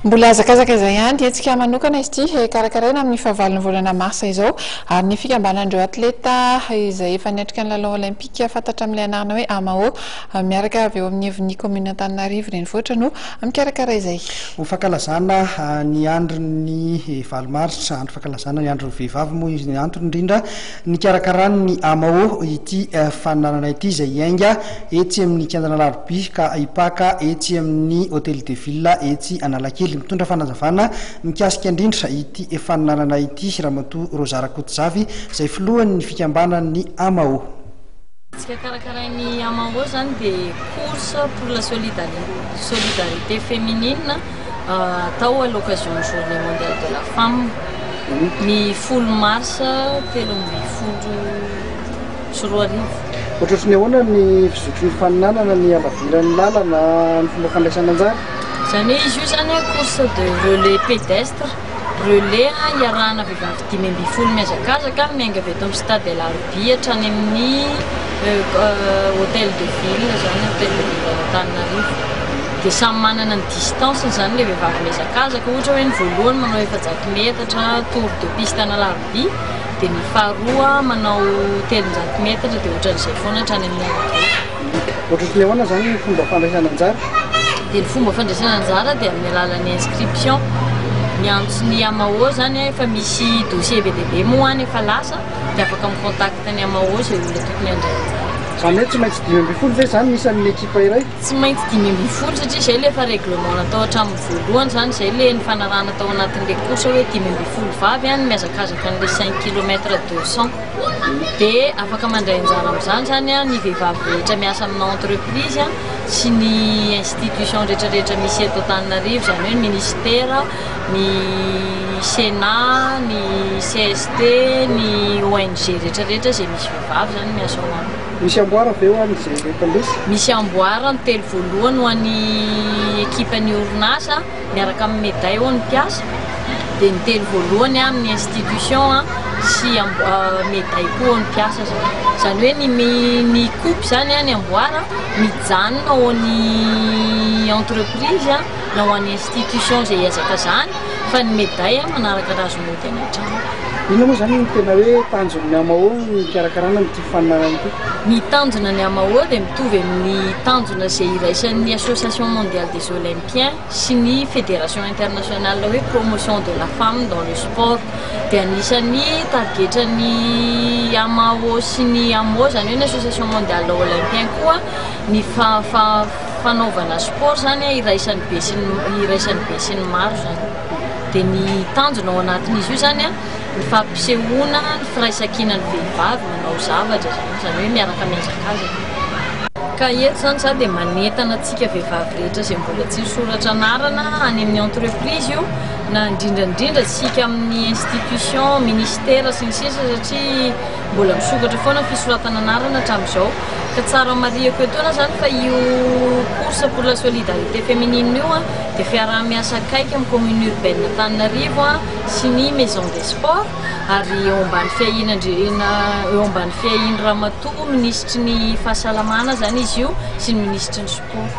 Mbola hazakazaka izay ihany hetsika manokana izy ity karakaraina amin'ny fahavalon'ny volana Martsa izao ary ny fikambanan'ireo atleta izay efa niatrika ny Lalao Olimpika fantatra amin'ilay anarana hoe amao miaraka avy eo amin'ny evon'ny commune Antananarivo renivohitra no mikarakara izay. Ho fankalazana ny andron'ny valo Martsa, andro fankalazana ny andron'ny vehivavy moa izy ny antony indrindra ny karakarany amao ity faninanana ity izay iainga etsy amin'ny kiandana Larobia ka hipaka etsy amin'ny hôtel de ville etsy Analakely mitondra fanazavana mikasika indrindra ity faninanana ity ramatoa Rosa Rakotozafy izay filohan'ny fikambanan'ny amao. Karakarain'ny amao zany dia course pour la solidarité féminine atao à l'occasion de journée mondiale de la femme ny 10 mars 2024. Ohatrotry ny ahoana ny fizotry ny faninanana ny alaviran'ny lalana ny fomba fandraisana anjara? Zany izy io zany course de relais pédestre relais iarahana vehivavy 5 mihazakazaka miainga avy eto amin'ny stade Larobia hatrany amin'ny hôtel de ville zany hôtel de ville Antananarivo dia samy manana ny distance zany le vehivavy mihazakazaka ohatra hoe ny voalohany manao 700 metatra tour de piste ana Larobia dia ny faharoa manao 300 metatra dia ohatran'izay foana hatrany amin'ny ohatrotry ny ahoana zany ny fomba fandraisana anjara? Dia ny fomba fandraisana anjara dia amin'ny alalan'ny inscription miantsony amao zany efa misy dossier be dia be moa any efa lasa dia afaka micontacte ny amao izay olona tokony handray anjara. Zany hoe tsy maintsy 5 ve zany misy amin'ny ekipa iray? Tsy maintsy 5 satria izay le efa règlement natao hatramin'ny voalohany zany izay le ny fanarahana tao anatin'ilay course hoe 5 vavy any mihazakazaka an'ilay 5 km 200 dia afaka mandray anjara amin'izany zany ny vehivavy rehetra miasa amina entreprise sy ny institution rehetrarehetra misy eto Antananarivo zany hoe ny ministère, ny Sénat, ny CST, ny ONG rehetrarehetra izay misy vehivavy zany miasa ao aminy. Misy amboara ve ho an'izay mpandresy? Misy amboara ny telo voalohany ho an'ny ekipan'ny orinasa miaraka amin'ny médaille ho an'ny mpiasa dia ny telo voalohany amin'ny institution sy médaille koa ho an'ny mpiasa zany hoe ny coupe zany ny amboara mijanona ho an'ny entreprise na ho an'ny institution izay hazakazany fa ny médaille manaraka razo mody any an-trano. Ino moa zany tena hoe tanjon'ny amao ny karakarana n'ity faninanana ity? Ny tanjona ny amao dia mitovy amin'ny tanjona izay iraisan'ny association mondiale des olympiens sy ny fédération internationale hoe promotion de la femme dans le sport dia anisan'ny targetran'ny amao sy ny amao zany hoe ny association mondiale olympien koa ny fanaovana sport zany iraisan'ny be sy ny maro zany dia ny tanjona ao anatin'izy io zany ny fampisehoana ny firaisan-kinan'ny vehivavy manao zavatra zany hoe miaraka mihazakazaka. Ka eto zany za dia manentana antsika vehivavy rehetra izay mbola tsy misoratra anarana any amin'ny entreprise io na indrindrandrindra tsika amin'ny institution, ministère sy ny sisa satria mbola misokatra foana fisoratana anarana hatramin'izao ka tsara mariako etoana zany fa io course pour la solidarité féminine io dia fiaraha-miasa akaiky amin'ny commune urbaine Antananarivo sy ny maison des sports ary eo ambany fiahinan ramatoa ministry ny fahasalamana zany izy io sy ny ministry ny sport.